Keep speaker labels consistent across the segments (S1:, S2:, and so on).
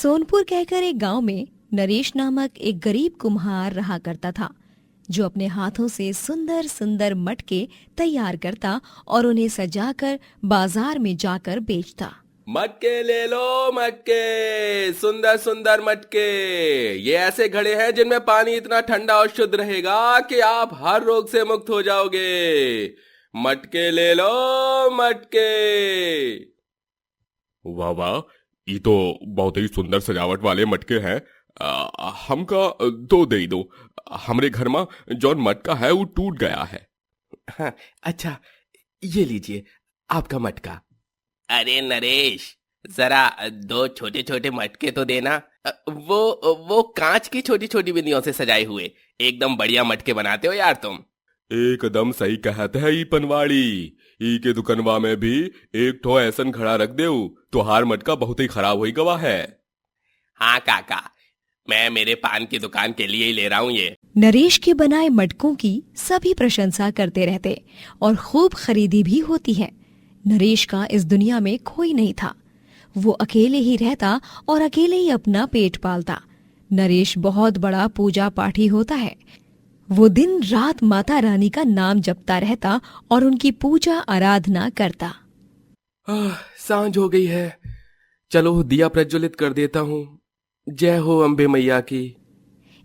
S1: सोनपुर कहकर एक गांव में नरेश नामक एक गरीब कुम्हार रहा करता था, जो अपने हाथों से सुंदर सुंदर मटके तैयार करता और उन्हें सजाकर बाजार में जाकर बेचता।
S2: मटके ले लो मटके, सुंदर सुंदर मटके। ये ऐसे घड़े हैं जिनमें पानी इतना ठंडा और शुद्ध रहेगा कि आप हर रोग से मुक्त हो जाओगे। मटके ले लो मटके।
S3: वाह वाह, ये तो बहुत ही सुंदर सजावट वाले मटके हैं। हमका दो दे दो। हमरे घर में जौन मटका है वो टूट गया है।
S2: हाँ, अच्छा ये लीजिए आपका मटका। अरे नरेश, जरा दो छोटे छोटे मटके तो देना। वो कांच की छोटी छोटी बिंदियों से सजाए हुए एकदम बढ़िया मटके बनाते हो यार तुम।
S3: एकदम सही कहते है ई पनवाड़ी। ई के दुकनवा में भी एक ठो ऐसन खड़ा रख देऊ तो हार मटका बहुत ही खराब होई गवा है।
S2: हाँ काका, मैं मेरे पान की दुकान के लिए ही ले रहा हूँ ये।
S1: नरेश के बनाए मटकों की सभी प्रशंसा करते रहते और खूब खरीदी भी होती है। नरेश का इस दुनिया में कोई नहीं था। वो अकेले ही रहता और अकेले ही अपना पेट पालता। नरेश बहुत बड़ा पूजा पाठी होता है। वो दिन रात माता रानी का नाम जपता रहता और उनकी पूजा आराधना करता।
S2: सांझ हो गई है, चलो दिया प्रज्वलित कर देता हूँ। जय हो अम्बे मैया की।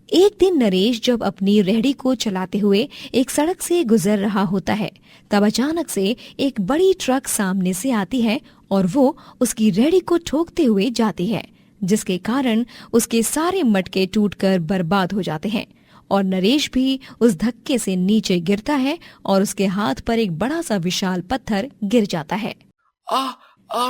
S1: एक दिन नरेश जब अपनी रेहड़ी को चलाते हुए एक सड़क से गुजर रहा होता है, तब अचानक से एक बड़ी ट्रक सामने से आती है और वो उसकी रेहड़ी को ठोकते हुए जाती है, जिसके कारण उसके सारे मटके टूटकर बर्बाद हो जाते हैं और नरेश भी उस धक्के से नीचे गिरता है और उसके हाथ पर एक बड़ा सा विशाल पत्थर गिर जाता है।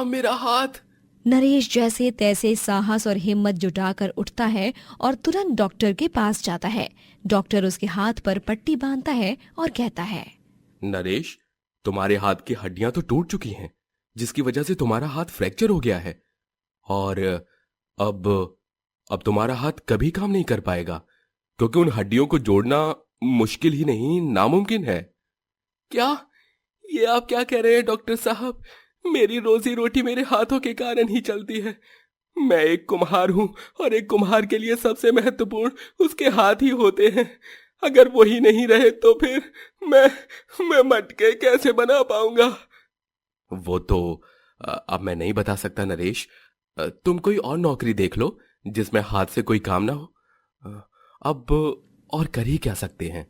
S2: मेरा हाथ।
S1: नरेश जैसे तैसे साहस और हिम्मत जुटाकर उठता है और तुरंत डॉक्टर के पास जाता है। डॉक्टर उसके हाथ पर पट्टी बांधता है और कहता है,
S2: नरेश, तुम्हारे हाथ की हड्डियां तो टूट चुकी हैं, जिसकी वजह से तुम्हारा हाथ फ्रैक्चर हो गया है और अब तुम्हारा हाथ कभी काम नहीं कर पाएगा, क्योंकि उन हड्डियों को जोड़ना मुश्किल ही नहीं नामुमकिन है। क्या? ये आप क्या कह रहे हैं डॉक्टर साहब? मेरी रोजी रोटी मेरे हाथों के कारण ही चलती है। मैं एक कुम्हार हूं और एक कुम्हार के लिए सबसे महत्वपूर्ण उसके हाथ ही होते हैं। अगर वो ही नहीं रहे तो फिर मैं मटके कैसे बना पाऊंगा? वो तो अब मैं नहीं बता सकता नरेश। तुम कोई और नौकरी देख लो जिसमें हाथ से कोई काम ना हो। अब और कर ही क्या सकते हैं।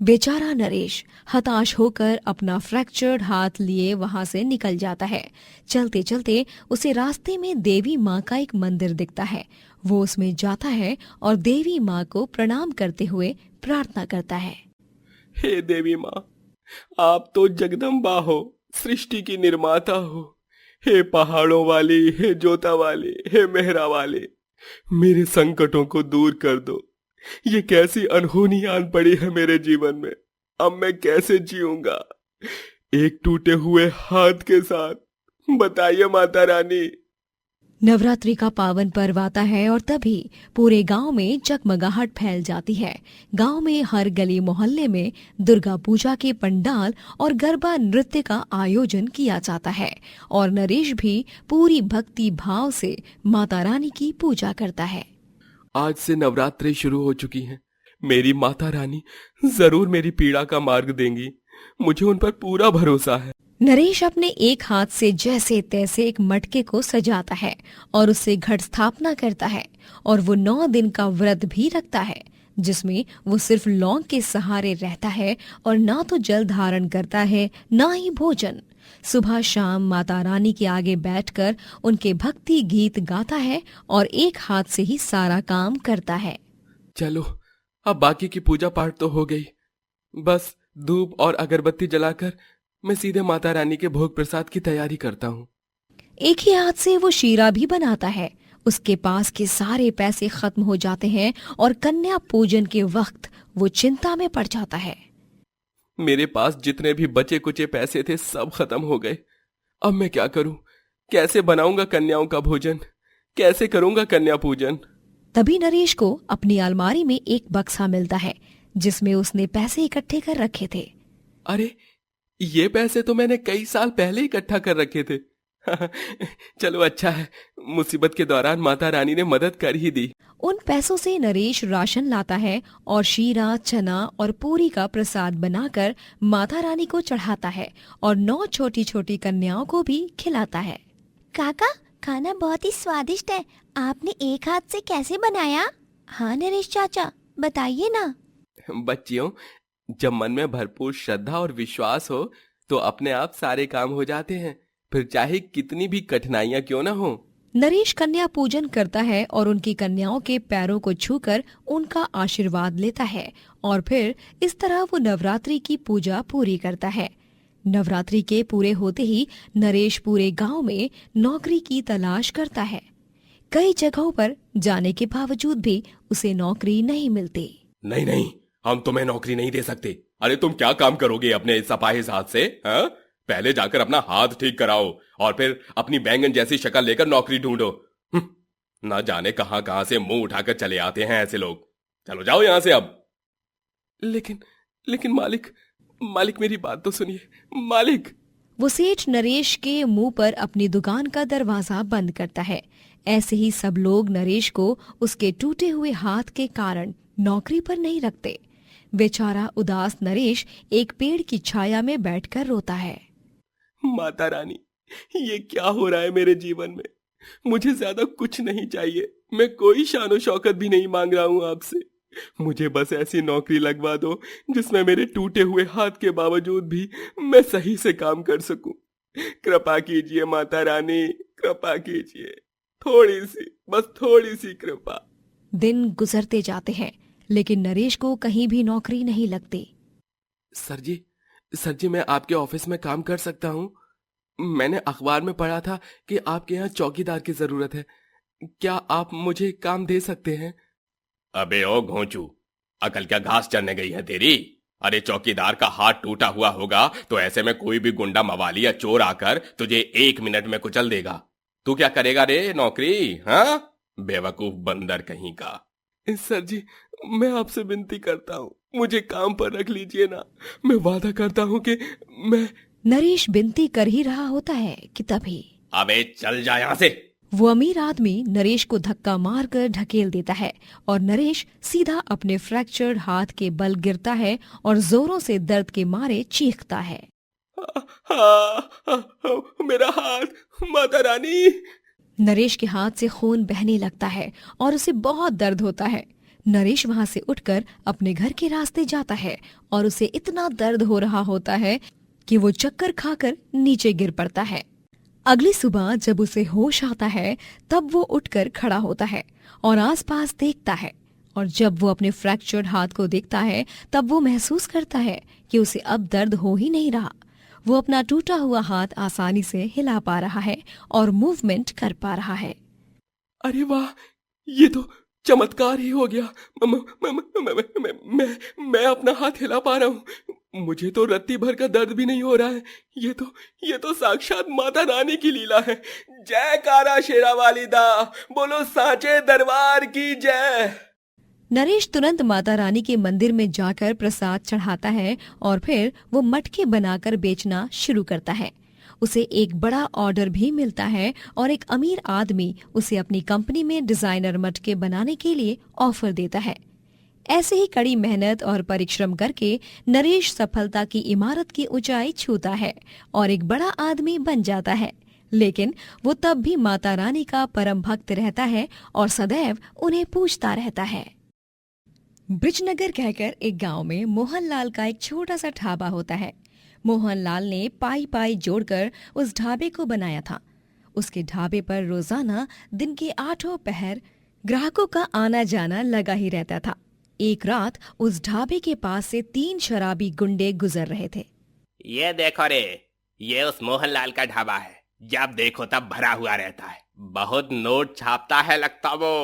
S1: बेचारा नरेश हताश होकर अपना फ्रैक्चर्ड हाथ लिए वहां से निकल जाता है। चलते चलते उसे रास्ते में देवी माँ का एक मंदिर दिखता है। वो उसमें जाता है और देवी माँ को प्रणाम करते हुए प्रार्थना करता है।
S2: हे देवी माँ, आप तो जगदम्बा हो, सृष्टि की निर्माता हो। हे पहाड़ों वाली, हे जोता वाली, हे मेहरा वाली, मेरे संकटों को दूर कर दो। ये कैसी अनहोनी आन पड़ी है मेरे जीवन में। अब मैं कैसे जीऊंगा एक टूटे हुए हाथ के साथ? बताइए माता रानी।
S1: नवरात्रि का पावन पर्व आता है और तभी पूरे गांव में जगमगाहट फैल जाती है। गांव में हर गली मोहल्ले में दुर्गा पूजा के पंडाल और गरबा नृत्य का आयोजन किया जाता है और नरेश भी पूरी भक्ति भाव से माता रानी की पूजा करता है।
S2: आज से नवरात्रि शुरू हो चुकी हैं। मेरी माता रानी जरूर मेरी पीड़ा का मार्ग देंगी। मुझे उन पर पूरा भरोसा है।
S1: नरेश अपने एक हाथ से जैसे तैसे एक मटके को सजाता है और उससे घट स्थापना करता है और वो 9 दिन का व्रत भी रखता है, जिसमें वो सिर्फ लौंग के सहारे रहता है और ना तो जल धारण करता है ना ही भोजन। सुबह शाम माता रानी के आगे बैठकर उनके भक्ति गीत गाता है और एक हाथ से ही सारा काम करता है।
S2: चलो, अब बाकी की पूजा पाठ तो हो गई। बस धूप और अगरबत्ती जलाकर मैं सीधे माता रानी के भोग प्रसाद की तैयारी करता हूँ।
S1: एक ही हाथ से वो शीरा भी बनाता है। उसके पास के सारे पैसे खत्म हो जाते हैं और कन्या पूजन के वक्त वो चिंता में पड़ जाता है।
S2: मेरे पास जितने भी बचे कुचे पैसे थे सब खत्म हो गए। अब मैं क्या करूं? कैसे बनाऊंगा कन्याओं का भोजन? कैसे करूंगा कन्या पूजन?
S1: तभी नरेश को अपनी अलमारी में एक बक्सा मिलता है जिसमें उसने पैसे इकट्ठे कर रखे थे।
S2: अरे, ये पैसे तो मैंने कई साल पहले इकट्ठा कर रखे थे। चलो अच्छा है, मुसीबत के दौरान माता रानी ने मदद कर ही दी।
S1: उन पैसों से नरेश राशन लाता है और शीरा, चना और पूरी का प्रसाद बनाकर माता रानी को चढ़ाता है और 9 छोटी छोटी कन्याओं को भी खिलाता है।
S4: काका, खाना बहुत ही स्वादिष्ट है। आपने एक हाथ से कैसे बनाया? हाँ नरेश चाचा, बताइए ना।
S2: बच्चियों, जब मन में भरपूर श्रद्धा और विश्वास हो तो अपने आप सारे काम हो जाते हैं, फिर चाहे कितनी भी कठिनाइयां क्यों ना हो।
S1: नरेश कन्या पूजन करता है और उनकी कन्याओं के पैरों को छूकर उनका आशीर्वाद लेता है और फिर इस तरह वो नवरात्रि की पूजा पूरी करता है। नवरात्रि के पूरे होते ही नरेश पूरे गांव में नौकरी की तलाश करता है। कई जगहों पर जाने के बावजूद भी उसे नौकरी नहीं मिलती।
S3: नहीं नहीं, हम तुम्हें नौकरी नहीं दे सकते। अरे तुम क्या काम करोगे अपने इस अपाहिज हाथ से? हाँ, पहले जाकर अपना हाथ ठीक कराओ और फिर अपनी बैंगन जैसी शक्ल लेकर नौकरी ढूंढो। ना जाने कहां कहां से मुंह उठाकर चले आते हैं ऐसे लोग। चलो जाओ यहां से अब।
S2: लेकिन मालिक मेरी बात तो सुनिए मालिक।
S1: वो सेठ नरेश के मुंह पर अपनी दुकान का दरवाजा बंद करता है। ऐसे ही सब लोग नरेश को उसके टूटे हुए हाथ के कारण नौकरी पर नहीं रखते। बेचारा उदास नरेश एक पेड़ की छाया में बैठकर रोता है।
S2: माता रानी, ये क्या हो रहा है मेरे जीवन में? मुझे ज्यादा कुछ नहीं चाहिए, मैं कोई शानो शौकत भी नहीं मांग रहा हूँ आपसे। मुझे बस ऐसी नौकरी लगवा दो जिसमें मेरे टूटे हुए हाथ के बावजूद भी मैं सही से काम कर सकूं। कृपा कीजिए माता रानी, कृपा कीजिए, थोड़ी सी कृपा।
S1: दिन गुजरते जाते हैं लेकिन नरेश को कहीं भी नौकरी नहीं लगती।
S2: सर जी मैं आपके ऑफिस में काम कर सकता हूँ। मैंने अखबार में पढ़ा था कि आपके यहाँ चौकीदार की जरूरत है। क्या आप मुझे काम दे सकते हैं?
S3: अबे ओ घोंचू, अकल क्या घास चरने गई है तेरी? अरे चौकीदार का हाथ टूटा हुआ होगा तो ऐसे में कोई भी गुंडा मवाली या चोर आकर तुझे 1 मिनट में कुचल देगा। तू क्या करेगा रे नौकरी? हाँ, बेवकूफ बंदर कहीं का।
S2: सर जी, मैं आपसे विनती करता हूँ, मुझे काम पर रख लीजिए ना। मैं वादा करता हूँ कि मैं।
S1: नरेश विनती कर ही रहा होता है कि तभी
S3: अबे चल जा यहाँ से।
S1: वो अमीर आदमी नरेश को धक्का मारकर ढकेल देता है और नरेश सीधा अपने फ्रैक्चर्ड हाथ के बल गिरता है और जोरों से दर्द के मारे चीखता है।
S2: मेरा हाथ, माता रानी।
S1: नरेश के हाथ से खून बहने लगता है और उसे बहुत दर्द होता है। नरेश वहां से उठकर अपने घर के रास्ते जाता है और उसे इतना दर्द हो रहा होता है कि वो चक्कर खाकर नीचे गिर पड़ता है। अगली सुबह जब उसे होश आता है तब वो उठकर खड़ा होता है और आसपास देखता है और जब वो अपने फ्रैक्चर्ड हाथ को देखता है तब वो महसूस करता है कि उसे अब दर्द हो ही नहीं रहा। वो अपना टूटा हुआ हाथ आसानी से हिला पा रहा है और मूवमेंट कर पा रहा है।
S2: अरे वाह, ये तो चमत्कार ही हो गया। मैं अपना हाथ हिला पा रहा हूँ। मुझे तो रत्ती भर का दर्द भी नहीं हो रहा है। ये तो साक्षात माता रानी की लीला है। जयकारा शेरा वाली दा, बोलो सांचे दरबार की जय।
S1: नरेश तुरंत माता रानी के मंदिर में जाकर प्रसाद चढ़ाता है और फिर वो मटके बनाकर बेचना शुरू करता है। उसे एक बड़ा ऑर्डर भी मिलता है और एक अमीर आदमी उसे अपनी कंपनी में डिजाइनर मटके बनाने के लिए ऑफर देता है। ऐसे ही कड़ी मेहनत और परिश्रम करके नरेश सफलता की इमारत की ऊंचाई छूता है और एक बड़ा आदमी बन जाता है। लेकिन वो तब भी माता रानी का परम भक्त रहता है और सदैव उन्हें पूछता रहता है। ब्रिजनगर कहकर एक गांव में मोहनलाल का एक छोटा सा ढाबा होता है। मोहनलाल ने पाई पाई जोड़कर उस ढाबे को बनाया था। उसके ढाबे पर रोजाना दिन के 8 पहर ग्राहकों का आना जाना लगा ही रहता था। एक रात उस ढाबे के पास से 3 शराबी गुंडे गुजर रहे थे।
S3: ये देखो रे, ये उस मोहनलाल का ढाबा है। जब देखो तब भरा हुआ रहता है, बहुत नोट छापता है लगता वो।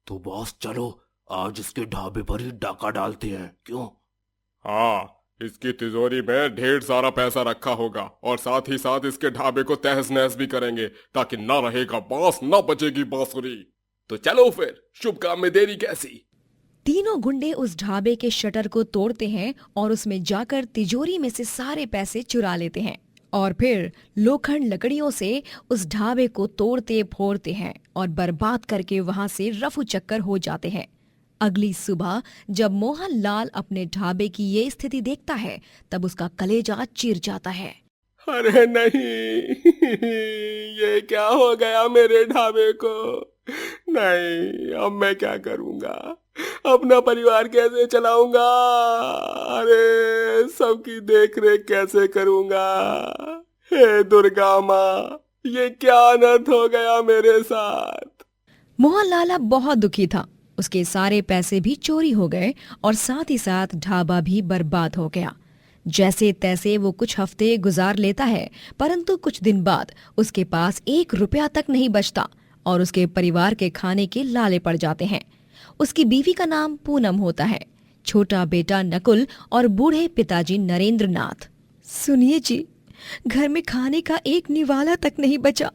S2: तो बॉस चलो आज इसके ढाबे पर ही डाका डालते हैं, क्यों?
S3: हाँ, इसकी तिजोरी में ढेर सारा पैसा रखा होगा और साथ ही साथ इसके ढाबे को तहस नहस भी करेंगे ताकि ना रहेगा बांस ना बचेगी बांसुरी। तो चलो फिर, शुभ काम में देरी कैसी।
S1: तीनों गुंडे उस ढाबे के शटर को तोड़ते हैं और उसमें जाकर तिजोरी में से सारे पैसे चुरा लेते हैं और फिर लोखंड लकड़ियों से उस ढाबे को तोड़ते फोड़ते हैं और बर्बाद करके वहां से रफू चक्कर हो जाते हैं। अगली सुबह जब मोहनलाल अपने ढाबे की ये स्थिति देखता है तब उसका कलेजा चिर जाता है।
S3: अरे नहीं, ये क्या हो गया मेरे ढाबे को? नहीं, अब मैं क्या करूंगा? अपना परिवार कैसे चलाऊंगा? अरे सबकी देख रेख कैसे करूंगा? हे दुर्गा माँ, ये क्या अनर्थ हो गया मेरे साथ?
S1: मोहनलाल अब बहुत दुखी था। उसके सारे पैसे भी चोरी हो गए और साथ ही साथ ढाबा भी बर्बाद हो गया। जैसे तैसे वो कुछ हफ्ते गुजार लेता है, परंतु कुछ दिन बाद उसके पास 1 रुपया तक नहीं बचता और उसके परिवार के खाने के लाले पड़ जाते हैं। उसकी बीवी का नाम पूनम होता है, छोटा बेटा नकुल और बूढ़े पिताजी नरेंद्र नाथ। सुनिए जी, घर में खाने का एक निवाला तक नहीं बचा।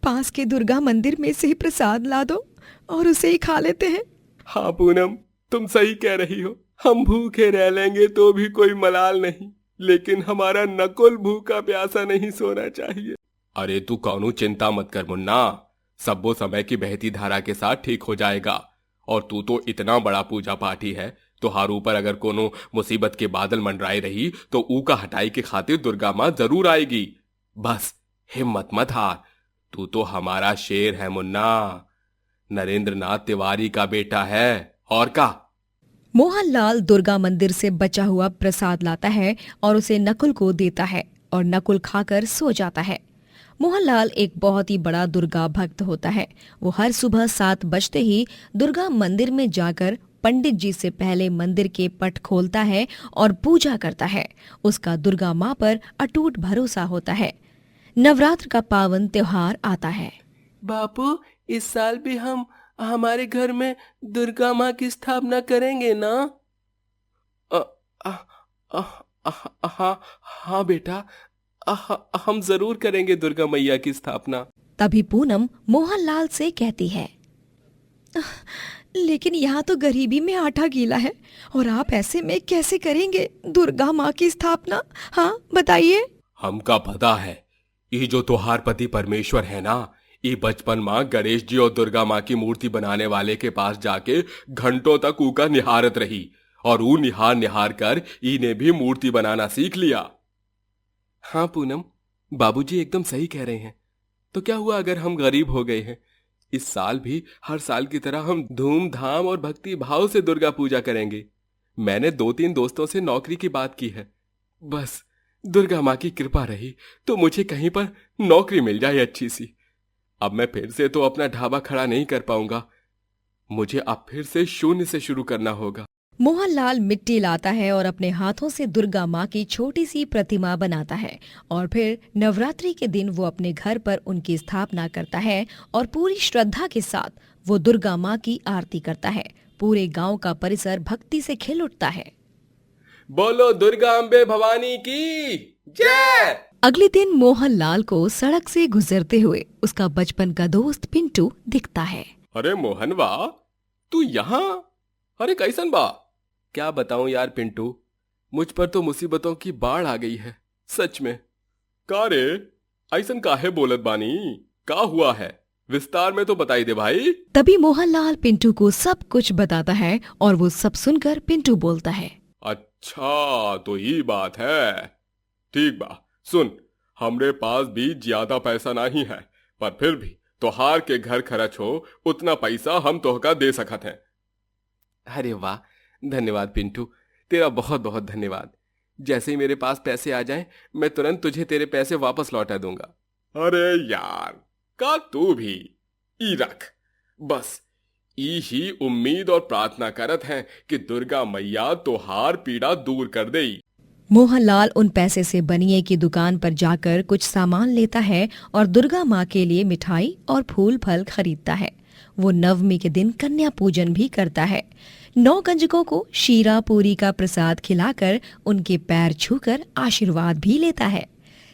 S1: पास के दुर्गा मंदिर में से ही प्रसाद ला दो और उसे ही खा लेते हैं।
S3: हाँ पूनम, तुम सही कह रही हो। हम भूखे रह लेंगे तो भी कोई मलाल नहीं, लेकिन हमारा नकुल भूखा प्यासा नहीं सोना चाहिए। अरे तू कौनो चिंता मत कर मुन्ना, सब वो समय की बहती धारा के साथ ठीक हो जाएगा। और तू तो इतना बड़ा पूजा पाठी है, तुहार ऊपर अगर कोनो मुसीबत के बादल मंडराए रही तो ऊ का हटाई के खातिर दुर्गा माँ जरूर आएगी। बस हिम्मत मत हार, तू तो हमारा शेर है मुन्ना। नरेंद्र नाथ तिवारी का बेटा है और का।
S1: मोहनलाल दुर्गा मंदिर से बचा हुआ प्रसाद लाता है और उसे नकुल को देता है और नकुल खाकर सो जाता है। मोहनलाल एक बहुत ही बड़ा दुर्गा भक्त होता है। वो हर सुबह 7 बजते ही दुर्गा मंदिर में जाकर पंडित जी से पहले मंदिर के पट खोलता है और पूजा करता है। उसका दुर्गा माँ पर अटूट भरोसा होता है। नवरात्र का पावन त्योहार आता है।
S3: बापू, इस साल भी हम हमारे घर में दुर्गा माँ की स्थापना करेंगे ना? हाँ बेटा, हम जरूर करेंगे दुर्गा मैया की स्थापना।
S1: तभी पूनम मोहनलाल से कहती है, लेकिन यहाँ तो गरीबी में आटा गीला है और आप ऐसे में कैसे करेंगे दुर्गा माँ की स्थापना? हाँ बताइए।
S3: हमका पता है, ये जो त्योहार पति परमेश्वर है ना, ये बचपन माँ गणेश जी और दुर्गा माँ की मूर्ति बनाने वाले के पास जाके घंटों तक ऊ का निहारत रही और ऊ निहार निहार कर इन्हें भी मूर्ति बनाना सीख लिया। हाँ पूनम, बाबूजी एकदम सही कह रहे हैं। तो क्या हुआ अगर हम गरीब हो गए हैं? इस साल भी हर साल की तरह हम धूमधाम और भक्ति भाव से दुर्गा पूजा करेंगे। मैंने 2-3 दोस्तों से नौकरी की बात की है। बस दुर्गा माँ की कृपा रही तो मुझे कहीं पर नौकरी मिल जाए अच्छी सी। अब मैं फिर से तो अपना ढाबा खड़ा नहीं कर पाऊंगा, मुझे अब फिर से शून्य से शुरू करना होगा।
S1: मोहनलाल मिट्टी लाता है और अपने हाथों से दुर्गा माँ की छोटी सी प्रतिमा बनाता है और फिर नवरात्रि के दिन वो अपने घर पर उनकी स्थापना करता है और पूरी श्रद्धा के साथ वो दुर्गा माँ की आरती करता है। पूरे गांव का परिसर भक्ति से खिल उठता है।
S3: बोलो दुर्गा अम्बे भवानी की जय।
S1: अगले दिन मोहनलाल को सड़क से गुजरते हुए उसका बचपन का दोस्त पिंटू दिखता है।
S3: अरे मोहन वाह, तू यहाँ? अरे कैसन बा? क्या बताऊं यार पिंटू, मुझ पर तो मुसीबतों की बाढ़ आ गई है सच में। का रे, ऐसन काहे बोलत बानी? का हुआ है? विस्तार में तो बताई दे भाई।
S1: तभी मोहनलाल पिंटू को सब कुछ बताता है और वो सब सुनकर पिंटू बोलता है,
S3: अच्छा तो ये बात है। ठीक बा, सुन, हमरे पास भी ज्यादा पैसा नहीं है, पर फिर भी तोहार के घर खर्च हो उतना पैसा हम तोहका दे सकत हैं। अरे वाह, धन्यवाद पिंटू, तेरा बहुत बहुत धन्यवाद। जैसे ही मेरे पास पैसे आ जाएं, मैं तुरंत तुझे तेरे पैसे वापस लौटा दूंगा। अरे यार, का तू भी ई रख। बस ई ही उम्मीद और प्रार्थना करत हैं कि दुर्गा मैया तोहार पीड़ा दूर कर देई।
S1: मोहनलाल उन पैसे से बनिए की दुकान पर जाकर कुछ सामान लेता है और दुर्गा माँ के लिए मिठाई और फूल फल खरीदता है। वो नवमी के दिन कन्या पूजन भी करता है। 9 कंजकों को शीरा पूरी का प्रसाद खिलाकर उनके पैर छूकर आशीर्वाद भी लेता है।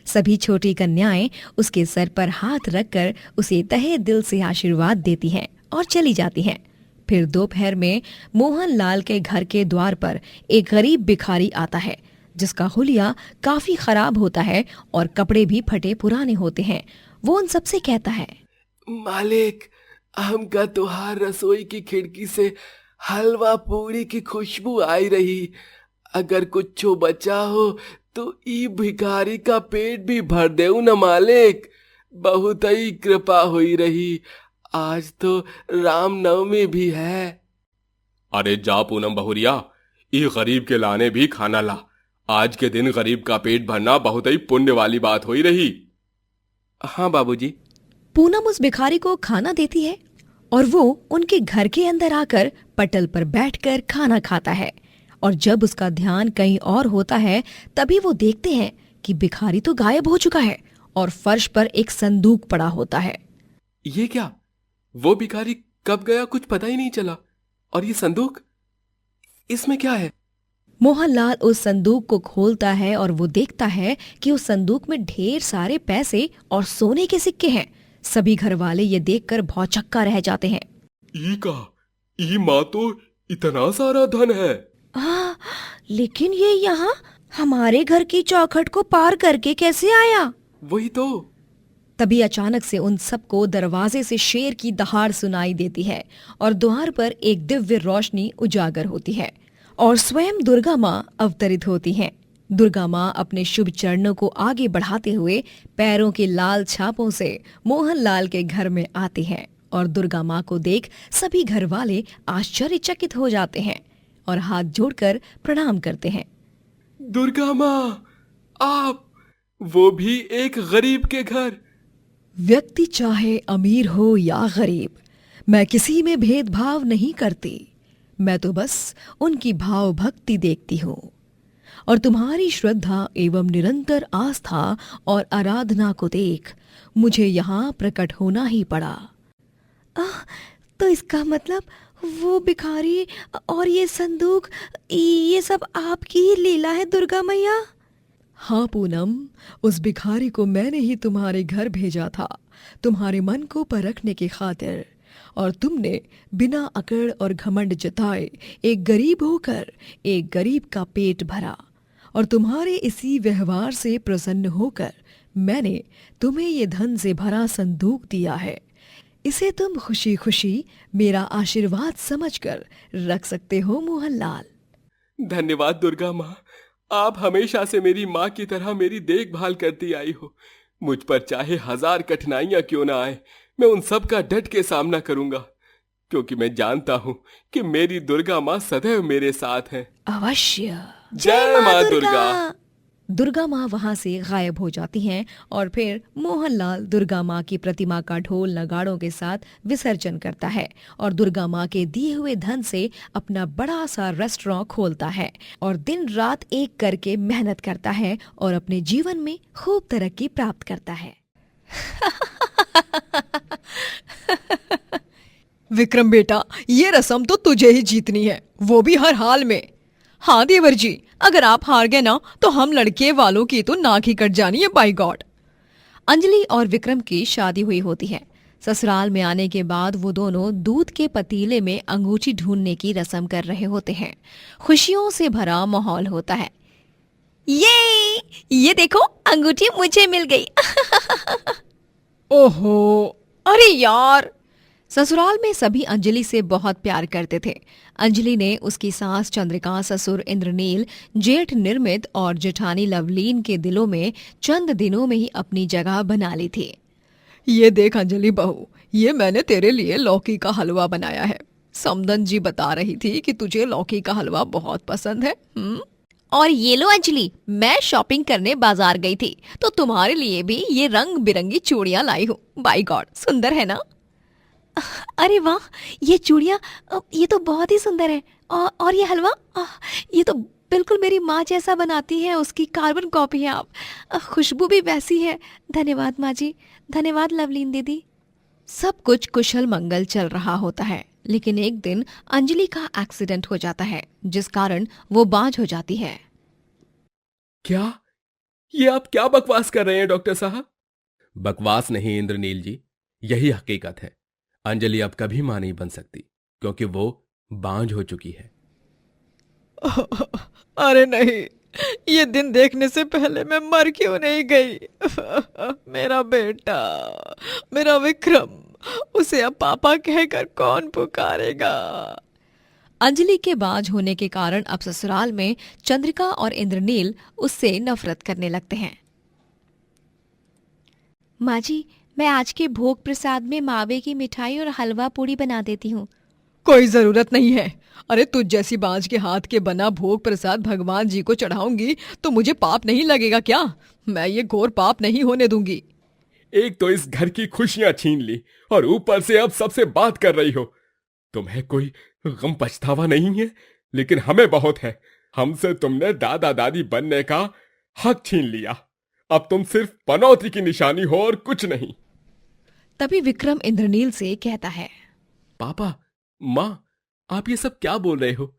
S1: सभी छोटी कन्याएं उसके सर पर हाथ रखकर उसे तहे दिल से आशीर्वाद देती हैं और चली जाती हैं। फिर दोपहर में मोहनलाल के घर के द्वार पर एक गरीब भिखारी आता है जिसका हुलिया काफी खराब होता है और कपड़े भी फटे पुराने होते हैं। वो उन सबसे कहता है,
S2: मालिक, हमका तुहार रसोई की खिड़की से हलवा पूरी की खुशबू आई रही। अगर कुछ बचा हो तो ई भिखारी का पेट भी भर देऊ न मालिक। बहुत ही कृपा हुई रही। आज तो रामनवमी भी है।
S3: अरे जा पूनम बहुरिया, ये गरीब के लाने भी खाना ला। आज के दिन गरीब का पेट भरना बहुत ही पुण्य वाली बात हुई रही।
S2: हाँ बाबूजी।
S1: पूनम उस भिखारी को खाना देती है और वो उनके घर के अंदर आकर पटल पर बैठकर खाना खाता है। और जब उसका ध्यान कहीं और होता है तभी वो देखते हैं कि भिखारी तो गायब हो चुका है और फर्श पर एक संदूक पड़ा होता है।
S2: ये क्या? वो भिखारी कब गया कुछ पता ही नहीं चला। और ये संदूक, इसमें क्या है?
S1: मोहनलाल उस संदूक को खोलता है और वो देखता है कि उस संदूक में ढेर सारे पैसे और सोने के सिक्के हैं। सभी घर वाले ये देखकर भौचक्का रह जाते हैं।
S3: ई माँ तो इतना सारा धन है।
S1: लेकिन ये यहाँ हमारे घर की चौखट को पार करके कैसे आया?
S2: वही तो।
S1: तभी अचानक से उन सबको दरवाजे से शेर की दहाड़ सुनाई देती है और द्वार पर एक दिव्य रोशनी उजागर होती है और स्वयं दुर्गा माँ अवतरित होती हैं। दुर्गा माँ अपने शुभ चरणों को आगे बढ़ाते हुए पैरों के लाल छापों से मोहनलाल के घर में आती हैं और दुर्गा माँ को देख सभी घर वाले आश्चर्यचकित हो जाते हैं और हाथ जोड़कर प्रणाम करते हैं।
S2: दुर्गा माँ, आप, वो भी एक गरीब के घर।
S1: व्यक्ति चाहे अमीर हो या गरीब, मैं किसी में भेदभाव नहीं करती। मैं तो बस उनकी भाव भक्ति देखती हूँ और तुम्हारी श्रद्धा एवं निरंतर आस्था और आराधना को देख मुझे यहाँ प्रकट होना ही पड़ा। तो इसका मतलब वो भिखारी और ये संदूक, ये सब आपकी ही लीला है दुर्गा मैया? हाँ पूनम, उस भिखारी को मैंने ही तुम्हारे घर भेजा था तुम्हारे मन को परखने की खातिर, और तुमने बिना अकड़ और घमंड जताए एक गरीब होकर एक गरीब का पेट भरा, और तुम्हारे इसी व्यवहार से प्रसन्न होकर मैंने तुम्हें ये धन से भरा संदूक दिया है। इसे तुम खुशी खुशी मेरा आशीर्वाद समझकर रख सकते हो मोहनलाल।
S2: धन्यवाद दुर्गा माँ, आप हमेशा से मेरी माँ की तरह मेरी देखभाल करती आई हो। मुझ पर चाहे 1000 कठिनाइयां क्यों ना आए, मैं उन सब का डट के सामना करूंगा, क्योंकि मैं जानता हूँ कि मेरी दुर्गा माँ सदैव मेरे साथ है।
S1: अवश्य।
S2: जय माँ दुर्गा।
S1: दुर्गा माँ वहां से गायब हो जाती हैं और फिर मोहनलाल दुर्गा माँ की प्रतिमा का ढोल नगाड़ों के साथ विसर्जन करता है और दुर्गा माँ के दिए हुए धन से अपना बड़ा सा रेस्टोरेंट खोलता है और दिन रात एक करके मेहनत करता है और अपने जीवन में खूब तरक्की प्राप्त करता है।
S5: विक्रम बेटा, ये रस्म तो तुझे ही जीतनी है, वो भी हर हाल में। हाँ देवर जी, अगर आप हार गए ना तो हम लड़के वालों की तो नाक ही कट जानी है, बाय गॉड।
S1: अंजलि और विक्रम की शादी हुई होती है। ससुराल में आने के बाद वो दोनों दूध के पतीले में अंगूठी ढूंढने की रस्म कर रहे होते हैं। खुशियों से भरा माहौल होता है।
S4: ये देखो, अंगूठी मुझे मिल गई।
S5: ओहो,
S1: अरे यार! ससुराल में सभी अंजलि से बहुत प्यार करते थे। अंजलि ने उसकी सास चंद्रिका, ससुर इंद्रनील, जेठ निर्मित और जेठानी लवलीन के दिलों में चंद दिनों में ही अपनी जगह बना ली थी।
S5: ये देख अंजलि बहू, ये मैंने तेरे लिए लौकी का हलवा बनाया है। समदन जी बता रही थी कि तुझे लौकी का हलवा बहुत पसंद है।
S4: और ये लो अंजलि, मैं शॉपिंग करने बाजार गई थी तो तुम्हारे लिए भी ये रंग बिरंगी चूड़ियां लाई हूँ। बाय गॉड, सुंदर है ना?
S1: अरे वाह, ये चूड़ियाँ, ये तो बहुत ही सुंदर है। और ये हलवा, ये तो बिल्कुल मेरी माँ जैसा बनाती है, उसकी कार्बन कॉपी है आप। खुशबू भी वैसी है। धन्यवाद माँ जी, धन्यवाद लवलीन दीदी। सब कुछ कुशल मंगल चल रहा होता है, लेकिन एक दिन अंजलि का एक्सीडेंट हो जाता है जिस कारण वो बांझ हो जाती है।
S2: क्या? ये आप क्या बकवास कर रहे हैं डॉक्टर साहब?
S3: बकवास नहीं इंद्रनील जी, यही हकीकत है। अंजलि अब कभी मां नहीं बन सकती क्योंकि वो बांझ हो चुकी है।
S5: अरे नहीं, ये दिन देखने से पहले मैं मर क्यों नहीं गई। मेरा बेटा, मेरा विक्रम, उसे अब पापा कहकर कौन पुकारेगा।
S1: अंजलि के बाज होने के कारण अब ससुराल में चंद्रिका और इंद्रनील उससे नफरत करने लगते हैं।
S4: माँ जी, मैं आज के भोग प्रसाद में मावे की मिठाई और हलवा पूड़ी बना देती हूँ।
S5: कोई जरूरत नहीं है। अरे तुझ जैसी बाज के हाथ के बना भोग प्रसाद भगवान जी को चढ़ाऊंगी तो मुझे पाप नहीं लगेगा क्या? मैं ये घोर पाप नहीं होने दूंगी।
S3: एक तो इस घर की खुशियां छीन ली और ऊपर से अब सबसे बात कर रही हो। तुम्हें कोई गम पछतावा नहीं है, लेकिन हमें बहुत है। हमसे तुमने दादा दादी बनने का हक छीन लिया। अब तुम सिर्फ पनौती की निशानी हो और कुछ नहीं।
S1: तभी विक्रम इंद्रनील से कहता है,
S2: पापा, माँ, आप ये सब क्या बोल रहे हो?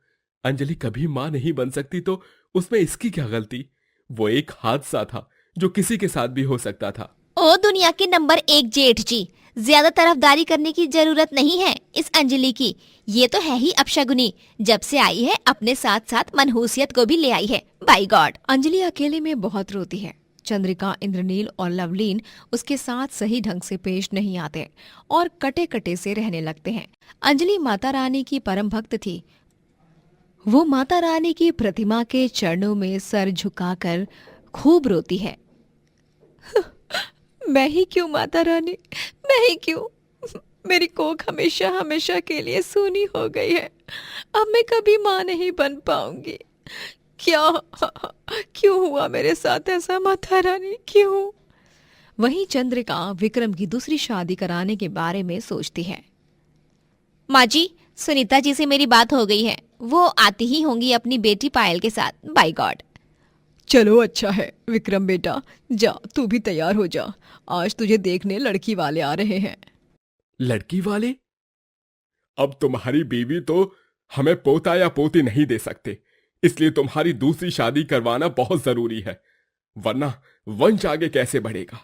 S2: अंजलि कभी माँ नहीं बन सकती तो उसमें इसकी क्या गलती? वो एक हादसा था जो किसी के साथ भी हो सकता था।
S4: ओ दुनिया के नंबर 1 जेठ जी, ज्यादा तरफदारी करने की जरूरत नहीं है इस अंजलि की। ये तो है ही अपशगुनी। जब से आई है अपने साथ साथ मनहूसियत को भी ले आई है। Bye God.
S1: अंजलि अकेले में बहुत रोती है। चंद्रिका, इंद्रनील और लवलीन उसके साथ सही ढंग से पेश नहीं आते और कटे कटे से रहने लगते हैं। अंजलि माता रानी की परम भक्त थी। वो माता रानी की प्रतिमा के चरणों में सर झुकाकर खूब रोती है। मैं ही क्यों माता रानी, मैं ही क्यों? मेरी कोख हमेशा हमेशा के लिए सूनी हो गई है। अब मैं कभी माँ नहीं बन पाऊंगी। क्या क्यों हुआ मेरे साथ ऐसा माता रानी, क्यों? वहीं चंद्रिका विक्रम की दूसरी शादी कराने के बारे में सोचती है।
S4: माँ जी, सुनीता जी से मेरी बात हो गई है। वो आती ही होंगी अपनी बेटी पायल के साथ। By God.
S5: चलो अच्छा है विक्रम बेटा, जा तू भी तैयार हो जा। आज तुझे देखने लड़की वाले आ रहे हैं।
S2: लड़की वाले?
S3: अब तुम्हारी बीवी तो हमें पोता या पोती नहीं दे सकते, इसलिए तुम्हारी दूसरी शादी करवाना बहुत जरूरी है, वरना वंश आगे कैसे बढ़ेगा।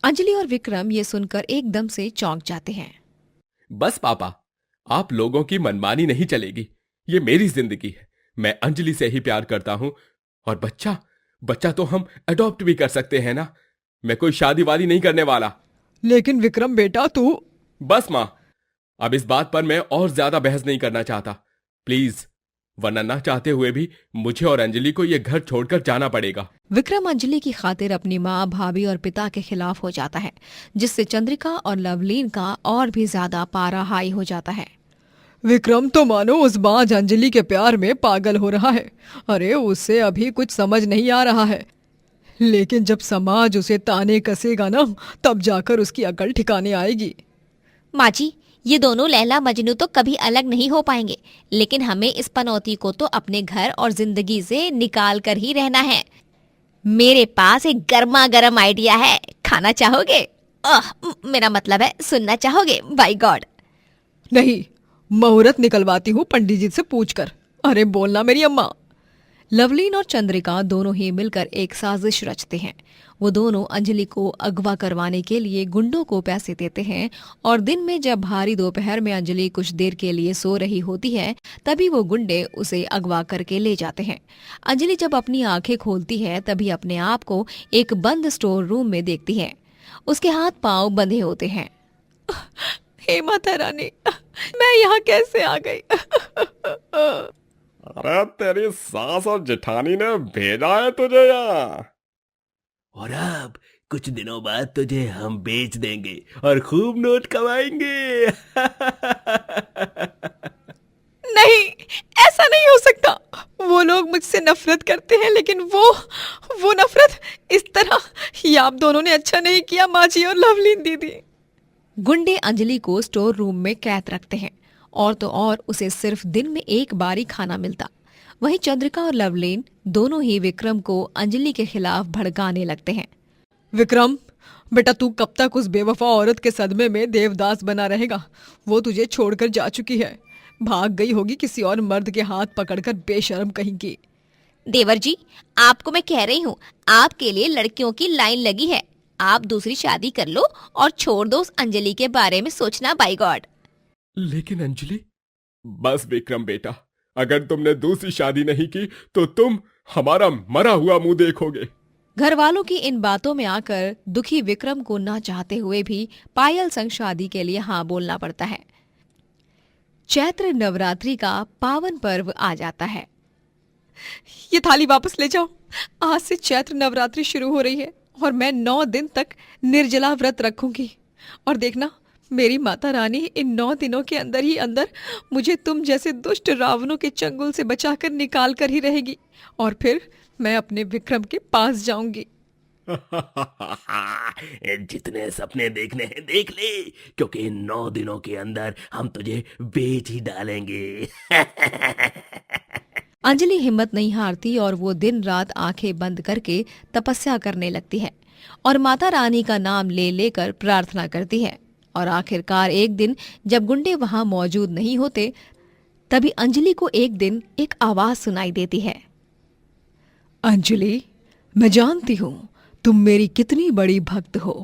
S1: अंजलि और विक्रम ये सुनकर एकदम से चौंक जाते हैं।
S2: बस पापा, आप लोगों की मनमानी नहीं चलेगी। ये मेरी जिंदगी है। मैं अंजलि से ही प्यार करता हूं। और बच्चा तो हम अडॉप्ट भी कर सकते हैं ना। मैं कोई शादी वादी नहीं करने वाला।
S5: लेकिन विक्रम बेटा तू।
S2: बस माँ, अब इस बात पर मैं और ज्यादा बहस नहीं करना चाहता, प्लीज, वरना ना चाहते हुए भी मुझे और अंजलि को ये घर छोड़कर जाना पड़ेगा।
S1: विक्रम अंजलि की खातिर अपनी माँ, भाभी और पिता के खिलाफ हो जाता है, जिससे चंद्रिका और लवलीन का और भी ज्यादा पारा हाई हो जाता है।
S5: विक्रम तो मानो उस बाज अंजलि के प्यार में पागल हो रहा है। अरे उसे अभी कुछ समझ नहीं आ रहा है, लेकिन जब समाज उसे ताने कसेगा ना, तब जाकर उसकी अकल ठिकाने आएगी।
S4: माँ जी, ये दोनों लैला मजनू तो कभी अलग नहीं हो पाएंगे, लेकिन हमें इस पनौती को तो अपने घर और जिंदगी से निकाल कर ही रहना है। मेरे पास एक गर्मा गर्म आइडिया है। खाना चाहोगे? मेरा मतलब है सुनना चाहोगे? By God.
S5: नहीं, मुहूर्त निकलवाती हूँ पंडित जी से पूछकर। अरे बोलना मेरी अम्मा।
S1: लवलीन और चंद्रिका दोनों ही मिलकर एक साजिश रचते हैं। वो दोनों अंजलि को अगवा करवाने के लिए गुंडों को पैसे देते हैं और दिन में जब भारी दोपहर में अंजलि कुछ देर के लिए सो रही होती है, तभी वो गुंडे उसे अगवा करके ले जाते हैं। अंजलि जब अपनी आंखें खोलती है तभी अपने आप को एक बंद स्टोर रूम में देखती है। उसके हाथ पांव बंधे होते हैं।
S5: हे माता रानी, मैं यहाँ कैसे आ गई?
S3: अरे तेरी सास और जेठानी ने भेजा है तुझे यहाँ।
S2: और अब कुछ दिनों बाद तुझे हम बेच देंगे और खूब नोट कमाएंगे।
S5: नहीं, ऐसा नहीं हो सकता। वो लोग मुझसे नफरत करते हैं, लेकिन वो नफरत इस तरह, ये आप दोनों ने अच्छा नहीं किया माँ जी और लवलीन दीदी।
S1: गुंडे अंजलि को स्टोर रूम में कैद रखते हैं और तो और उसे सिर्फ दिन में एक बार ही खाना मिलता। वहीं चंद्रिका और लवलीन दोनों ही विक्रम को अंजलि के खिलाफ भड़काने लगते हैं।
S5: विक्रम बेटा, तू कब तक उस बेवफा औरत के सदमे में देवदास बना रहेगा? वो तुझे छोड़कर जा चुकी है, भाग गई होगी किसी और मर्द के हाथ पकड़कर, बेशर्म कहीं की।
S4: देवर जी, आपको मैं कह रही हूँ, आपके लिए लड़कियों की लाइन लगी है। आप दूसरी शादी कर लो और छोड़ दो उस अंजलि के बारे में सोचना। By God.
S2: लेकिन अंजलि।
S3: बस विक्रम बेटा, अगर तुमने दूसरी शादी नहीं की तो तुम हमारा मरा हुआ मुंह देखोगे।
S1: घर वालों की इन बातों में आकर दुखी विक्रम को ना चाहते हुए भी पायल संग शादी के लिए हाँ बोलना पड़ता है। चैत्र नवरात्रि का पावन पर्व आ जाता है। ये थाली वापस ले जाओ। आज से चैत्र नवरात्रि शुरू हो रही है और मैं 9 दिन तक निर्जला व्रत रखूंगी। और देखना, मेरी माता रानी इन 9 दिनों के अंदर ही अंदर मुझे तुम जैसे दुष्ट रावणों के चंगुल से बचाकर निकाल कर ही रहेगी और फिर मैं अपने विक्रम के पास जाऊंगी।
S6: जितने सपने देखने हैं देख ले, क्योंकि इन 9 दिनों के अंदर हम तुझे बेच ही डालेंगे।
S1: अंजलि हिम्मत नहीं हारती और वो दिन रात आंखें बंद करके तपस्या करने लगती है और माता रानी का नाम ले लेकर प्रार्थना करती है। और आखिरकार एक दिन जब गुंडे वहां मौजूद नहीं होते, तभी अंजलि को एक दिन एक आवाज सुनाई देती है।
S5: अंजलि, मैं जानती हूँ तुम मेरी कितनी बड़ी भक्त हो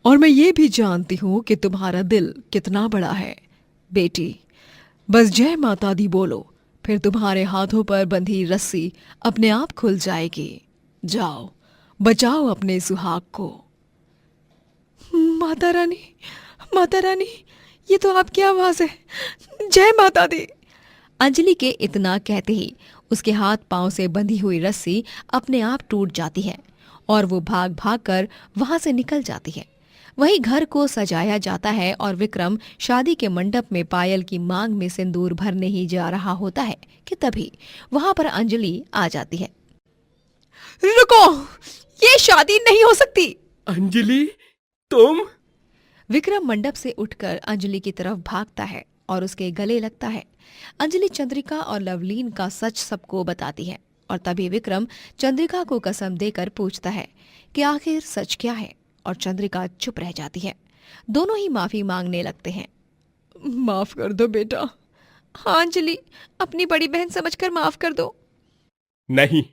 S5: और मैं ये भी जानती हूँ कि तुम्हारा दिल कितना बड़ा है। बेटी, बस जय माता दी बोलो, फिर तुम्हारे हाथों पर बंधी रस्सी अपने आप खुल जाएगी। जाओ, बचाओ अपने सुहाग को। माता रानी, माता रानी, ये तो आपकी आवाज है। जय माता दी।
S1: अंजलि के इतना कहते ही उसके हाथ पांव से बंधी हुई रस्सी अपने आप टूट जाती है और वो भाग भाग कर वहां से निकल जाती है। वहीं घर को सजाया जाता है और विक्रम शादी के मंडप में पायल की मांग में सिंदूर भरने ही जा रहा होता है कि तभी वहां पर अंजलि आ जाती है।
S5: रुको, ये शादी नहीं हो सकती।
S3: अंजलि, तुम?
S1: विक्रम मंडप से उठकर अंजलि की तरफ भागता है और उसके गले लगता है। अंजलि चंद्रिका और लवलीन का सच सबको बताती है और तभी विक्रम चंद्रिका को कसम देकर पूछता है कि आखिर सच क्या है, और चंद्रिका चुप रह जाती है। दोनों ही माफी मांगने लगते हैं।
S5: माफ कर दो बेटा।
S1: हाँ अंजलि, अपनी बड़ी बहन समझकर माफ कर दो।
S3: नहीं,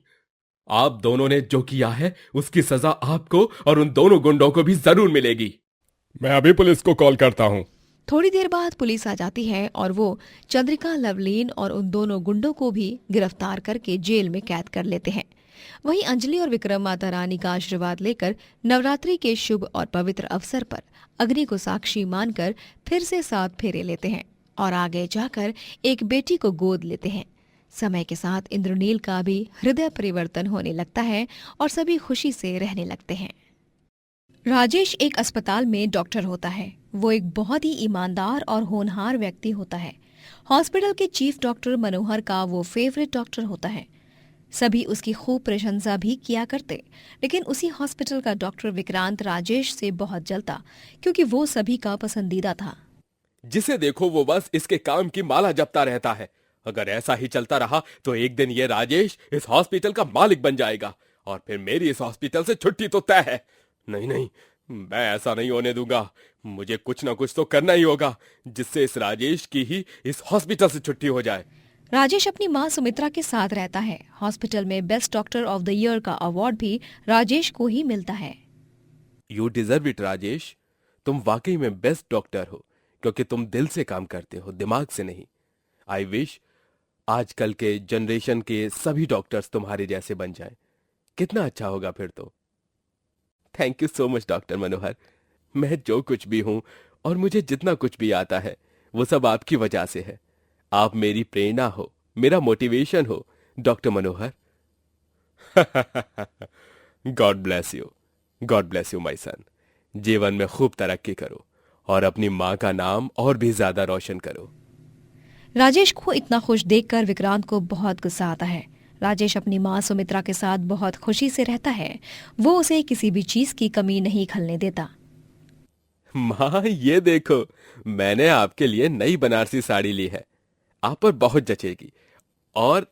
S3: आप दोनों ने जो किया है उसकी सजा आपको और उन दोनों गुंडों को भी जरूर मिलेगी। मैं अभी पुलिस को कॉल करता हूँ।
S1: थोड़ी देर बाद पुलिस आ जाती है और वो चंद्रिका, लवलीन और उन दोनों गुंडों को भी गिरफ्तार करके जेल में कैद कर लेते हैं। वहीं अंजलि और विक्रम माता रानी का आशीर्वाद लेकर नवरात्रि के शुभ और पवित्र अवसर पर अग्नि को साक्षी मानकर फिर से 7 फेरे लेते हैं और आगे जाकर एक बेटी को गोद लेते हैं। समय के साथ इंद्रनील का भी हृदय परिवर्तन होने लगता है और सभी खुशी से रहने लगते हैं। राजेश एक अस्पताल में डॉक्टर होता है। वो एक बहुत ही ईमानदार और होनहार व्यक्ति होता है। हॉस्पिटल के चीफ डॉक्टर मनोहर का वो फेवरेट डॉक्टर होता है। सभी उसकी खूब प्रशंसा भी किया करते, लेकिन उसी हॉस्पिटल का डॉक्टर विक्रांत राजेश से बहुत जलता क्योंकि वो सभी का पसंदीदा था।
S3: जिसे देखो वो बस इसके काम की माला जपता रहता है। अगर ऐसा ही चलता रहा तो एक दिन ये राजेश इस हॉस्पिटल का मालिक बन जाएगा और फिर मेरी इस हॉस्पिटल से छुट्टी तो तय है। नहीं नहीं, मैं ऐसा नहीं होने दूंगा। मुझे कुछ ना कुछ तो करना ही होगा जिससे इस राजेश की ही इस हॉस्पिटल से छुट्टी हो जाए।
S1: राजेश अपनी मां सुमित्रा के साथ रहता है। हॉस्पिटल में best doctor of the year का अवार्ड भी राजेश को ही मिलता है।
S3: You deserve it Rajesh. तुम वाकई में बेस्ट डॉक्टर हो क्योंकि तुम दिल से काम करते हो, दिमाग से नहीं। आई विश आजकल के जनरेशन के सभी डॉक्टर्स तुम्हारे जैसे बन जाएं। कितना अच्छा होगा फिर तो। Thank you so much doctor Manohar. मैं जो कुछ भी हूं और मुझे जितना कुछ भी आता है वो सब आपकी वजह से है। आप मेरी प्रेरणा हो, मेरा मोटिवेशन हो doctor Manohar. God bless you, God bless you my son. जीवन में खूब तरक्की करो और अपनी माँ का नाम और भी ज्यादा रोशन करो।
S1: राजेश को इतना खुश देखकर विक्रांत को बहुत गुस्सा आता है। राजेश अपनी मां सुमित्रा के साथ बहुत खुशी से रहता है। वो उसे किसी भी चीज की कमी नहीं खलने देता।
S3: माँ ये देखो, मैंने आपके लिए नई बनारसी साड़ी ली है, आप पर बहुत जचेगी। और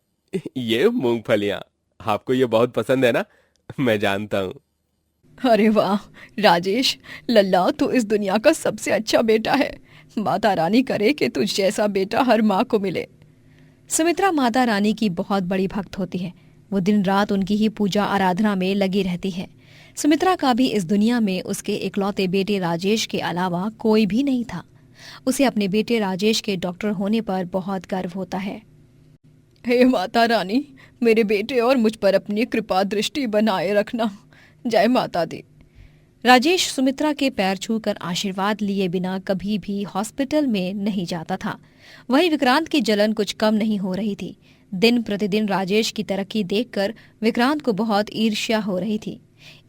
S3: ये मूंगफलियां, आपको ये बहुत पसंद है ना? मैं जानता हूँ।
S5: अरे वाह राजेश, लल्ला तो इस दुनिया का सबसे अच्छा बेटा है। माता रानी करे कि तुझ जैसा बेटा हर माँ को मिले।
S1: सुमित्रा माता रानी की बहुत बड़ी भक्त होती है। वो दिन रात उनकी ही पूजा आराधना में लगी रहती है। सुमित्रा का भी इस दुनिया में उसके इकलौते बेटे राजेश के अलावा कोई भी नहीं था। उसे अपने बेटे राजेश के डॉक्टर होने पर बहुत गर्व होता है।
S5: हे माता रानी, मेरे बेटे और मुझ पर अपनी कृपा दृष्टि बनाए रखना। जय माता दी।
S1: राजेश सुमित्रा के पैर छूकर आशीर्वाद लिए बिना कभी भी हॉस्पिटल में नहीं जाता था। वहीं विक्रांत की जलन कुछ कम नहीं हो रही थी। दिन प्रतिदिन राजेश की तरक्की देखकर विक्रांत को बहुत ईर्ष्या हो रही थी।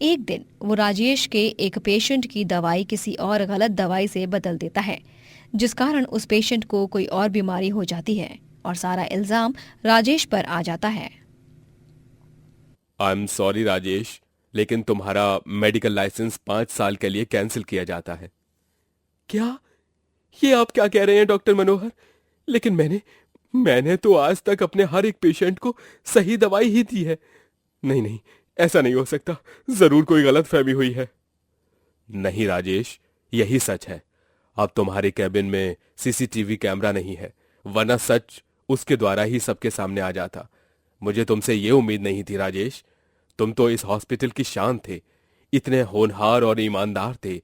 S1: एक दिन वो राजेश के एक पेशेंट की दवाई किसी और गलत दवाई से बदल देता है, जिस कारण उस पेशेंट को कोई और बीमारी हो जाती है और सारा इल्जाम राजेश पर आ जाता है।
S2: आई एम सॉरी राजेश, लेकिन तुम्हारा मेडिकल लाइसेंस 5 साल के लिए कैंसिल किया जाता है। क्या? ये आप क्या कह रहे हैं डॉक्टर मनोहर? लेकिन मैंने तो आज तक अपने हर एक पेशेंट को सही दवाई ही दी है। नहीं नहीं, ऐसा नहीं हो सकता, जरूर कोई गलतफहमी हुई है। नहीं राजेश, यही सच है। अब तुम्हारे कैबिन में सीसीटीवी कैमरा नहीं है, वरना सच उसके द्वारा ही सबके सामने आ जाता। मुझे तुमसे ये उम्मीद नहीं थी राजेश। तुम तो इस हॉस्पिटल की शान थे, इतने होनहार और ईमानदार थे।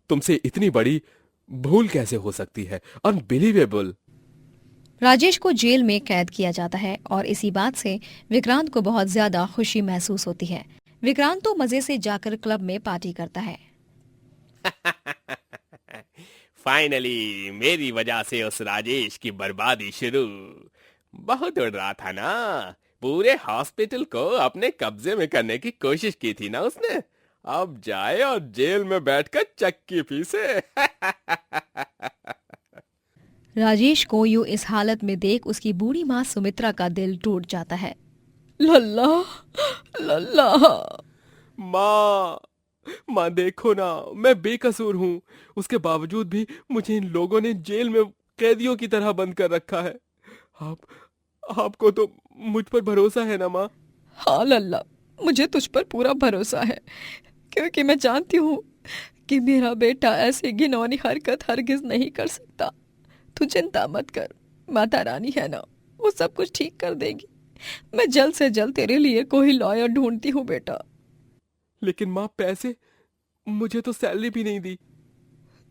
S2: तुमसे इतनी बड़ी भूल कैसे हो सकती है? अनबिलीवेबल।
S1: राजेश को जेल में कैद किया जाता है और इसी बात से विक्रांत को बहुत ज्यादा खुशी महसूस होती है। विक्रांत तो मजे से जाकर क्लब में पार्टी करता है।
S3: फाइनली मेरी वजह से उस राजेश की बर्बादी शुरू। बहुत उड़ रहा था ना, पूरे हॉस्पिटल को अपने कब्जे में करने की कोशिश की थी ना उसने। अब जाए और जेल में बैठकर चक्की पीसे।
S1: राजेश को यूं इस हालत में देख उसकी बूढ़ी माँ सुमित्रा का दिल टूट जाता है।
S5: लल्ला लल्ला।
S2: माँ देखो ना, मैं बेकसूर हूँ। उसके बावजूद भी मुझे इन लोगों ने जेल में कैदियों की तरह बंद कर रखा है। आपको तो मुझ पर भरोसा है ना माँ?
S5: हाँ लल्ला, मुझे तुझ पर पूरा भरोसा है, क्योंकि मैं जानती हूँ कि मेरा बेटा ऐसी घिनौनी हरकत हरगिज नहीं कर सकता। तू चिंता मत कर, माता रानी है ना, वो सब कुछ ठीक कर देगी। मैं जल्द से जल्द तेरे लिए कोई लॉयर ढूंढती हूँ बेटा।
S2: लेकिन माँ पैसे, मुझे तो सैलरी भी नहीं दी।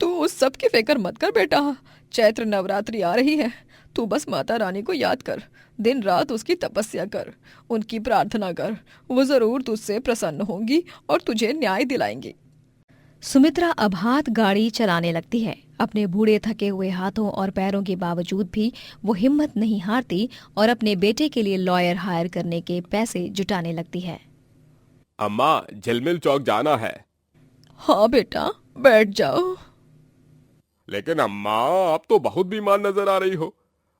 S5: तू उस सब की फिक्र मत कर बेटा। चैत्र नवरात्रि आ रही है, तू बस माता रानी को याद कर, दिन रात उसकी तपस्या कर, उनकी प्रार्थना कर। वो जरूर तुझसे प्रसन्न होंगी और तुझे न्याय दिलाएंगी।
S1: सुमित्रा अब हाथ गाड़ी चलाने लगती है। अपने बूढ़े थके हुए हाथों और पैरों के बावजूद भी वो हिम्मत नहीं हारती और अपने बेटे के लिए लॉयर हायर करने के पैसे जुटाने लगती है।
S2: अम्मा, झिलमिल चौक जाना है।
S5: हाँ बेटा, बैठ जाओ।
S2: लेकिन अम्मा, आप तो बहुत बीमार नजर आ रही हो।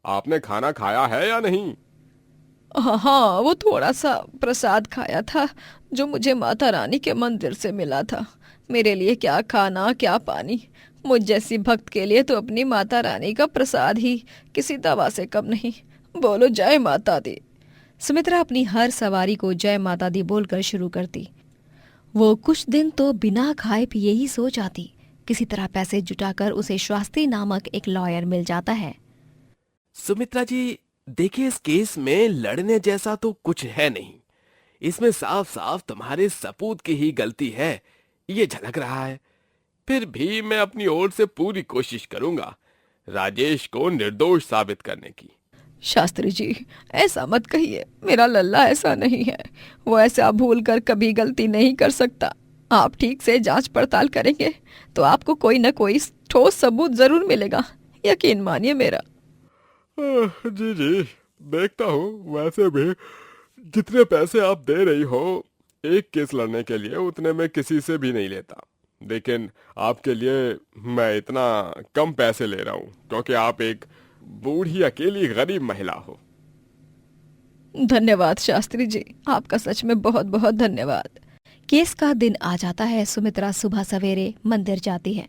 S2: आपने खाना खाया है या नहीं?
S5: हाँ, वो थोड़ा सा प्रसाद खाया था जो मुझे माता रानी के मंदिर से मिला था। मेरे लिए क्या खाना क्या पानी, मुझ जैसी भक्त के लिए तो अपनी माता रानी का प्रसाद ही किसी दवा से कम नहीं। बोलो जय माता दी।
S1: सुमित्रा अपनी हर सवारी को जय माता दी बोलकर शुरू करती। वो कुछ दिन तो बिना खाए पिए ही सो जाती। किसी तरह पैसे जुटाकर उसे शास्त्री नामक एक लॉयर मिल जाता है।
S2: सुमित्रा जी, देखिए, इस केस में लड़ने जैसा तो कुछ है नहीं। इसमें साफ साफ तुम्हारे सपूत की ही गलती है, ये झलक रहा है। फिर भी मैं अपनी ओर से पूरी कोशिश करूंगा राजेश को निर्दोष साबित करने की।
S5: शास्त्री जी, ऐसा मत कहिए, मेरा लल्ला ऐसा नहीं है। वो ऐसा भूल कर कभी गलती नहीं कर सकता। आप ठीक से जांच पड़ताल करेंगे तो आपको कोई न कोई ठोस सबूत जरूर मिलेगा, यकीन मानिए मेरा।
S2: जी जी, देखता हूँ। वैसे भी जितने पैसे आप दे रही हो एक केस लड़ने के लिए, उतने में किसी से भी नहीं लेता। लेकिन आपके लिए मैं इतना कम पैसे ले रहा हूँ क्योंकि आप एक बूढ़ी अकेली गरीब महिला हो।
S5: धन्यवाद शास्त्री जी, आपका सच में बहुत बहुत धन्यवाद।
S1: केस का दिन आ जाता है। सुमित्रा सुबह सवेरे मंदिर जाती है।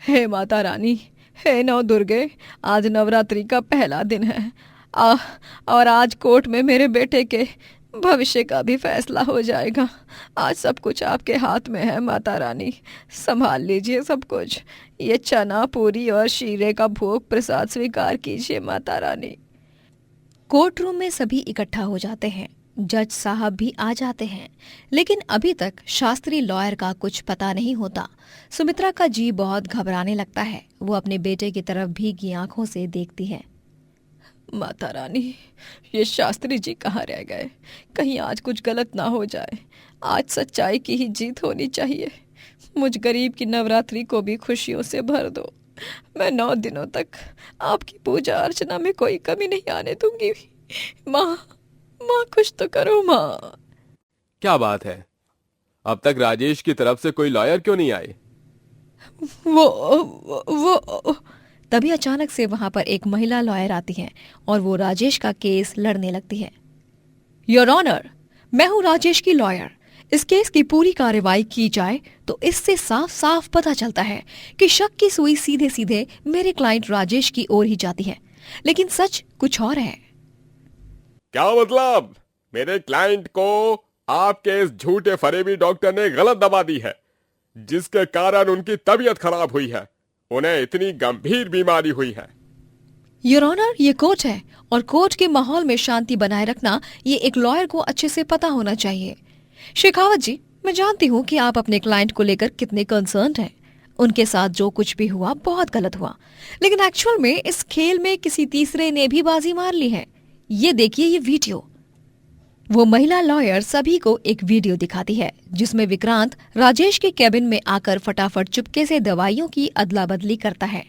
S5: हे माता रानी, हे नौ दुर्गे, आज नवरात्रि का पहला दिन है। और आज कोर्ट में मेरे बेटे के भविष्य का भी फैसला हो जाएगा। आज सब कुछ आपके हाथ में है माता रानी, संभाल लीजिए सब कुछ। ये चना, पूरी और शीरे का भोग प्रसाद स्वीकार कीजिए माता रानी।
S1: कोर्ट रूम में सभी इकट्ठा हो जाते हैं। जज साहब भी आ जाते हैं, लेकिन अभी तक शास्त्री लॉयर का कुछ पता नहीं होता। सुमित्रा का जी बहुत घबराने लगता है। वो अपने बेटे की तरफ भीगी आंखों से देखती है।
S5: माता रानी, ये शास्त्री जी कहाँ रह गए? कहीं आज कुछ गलत ना हो जाए। आज सच्चाई की ही जीत होनी चाहिए। मुझ गरीब की नवरात्रि को भी खुशियों से भर दो। मैं 9 दिनों तक आपकी पूजा अर्चना में कोई कमी नहीं आने दूंगी। माँ, माँ कुछ तो करो माँ।
S3: क्या बात है, अब तक राजेश की तरफ से कोई लॉयर क्यों नहीं आए?
S5: वो
S1: तभी अचानक से वहां पर एक महिला लॉयर आती है और वो राजेश का केस लड़ने लगती है। योर ऑनर, मैं हूं राजेश की लॉयर। इस केस की पूरी कार्रवाई की जाए तो इससे साफ साफ पता चलता है कि शक की सुई सीधे सीधे मेरे क्लाइंट राजेश की ओर ही जाती है, लेकिन सच कुछ और है।
S3: क्या मतलब? मेरे क्लाइंट को आपके इस झूठे फरेबी डॉक्टर ने गलत दवा दी है, जिसके कारण उनकी तबीयत खराब हुई है, उन्हें इतनी गंभीर बीमारी हुई है।
S1: योर ऑनर, ये कोर्ट है और कोर्ट के माहौल में शांति बनाए रखना ये एक लॉयर को अच्छे से पता होना चाहिए। शेखावत जी, मैं जानती हूँ कि आप अपने क्लाइंट को लेकर कितने कंसर्न हैं। उनके साथ जो कुछ भी हुआ बहुत गलत हुआ, लेकिन एक्चुअल में इस खेल में किसी तीसरे ने भी बाजी मार ली है। ये देखिए ये वीडियो। वो महिला लॉयर सभी को एक वीडियो दिखाती है जिसमें विक्रांत राजेश के केबिन में आकर फटाफट चुपके से दवाइयों की अदला बदली करता है।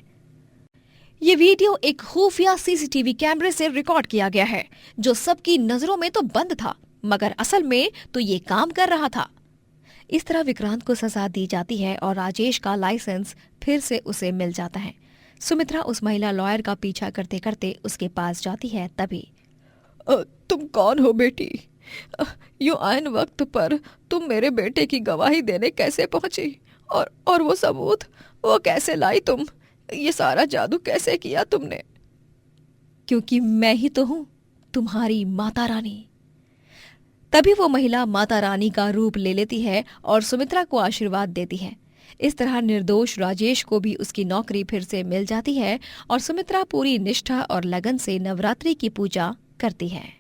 S1: ये वीडियो एक खुफिया सीसीटीवी कैमरे से रिकॉर्ड किया गया है जो सबकी नजरों में तो बंद था, मगर असल में तो ये काम कर रहा था। इस तरह विक्रांत को सजा दी जाती है और राजेश का लाइसेंस फिर से उसे मिल जाता है। सुमित्रा उस महिला लॉयर का पीछा करते करते उसके पास जाती है। तभी
S5: तुम कौन हो बेटी? यूं आन वक्त पर तुम मेरे बेटे की गवाही देने कैसे पहुंची? और वो सबूत वो कैसे लाई तुम? ये सारा जादू कैसे किया तुमने?
S1: क्योंकि मैं ही तो हूं तुम्हारी माता रानी। तभी वो महिला माता रानी का रूप ले लेती है और सुमित्रा को आशीर्वाद देती है। इस तरह निर्दोष राजेश को भी उसकी नौकरी फिर से मिल जाती है और सुमित्रा पूरी निष्ठा और लगन से नवरात्रि की पूजा करती है।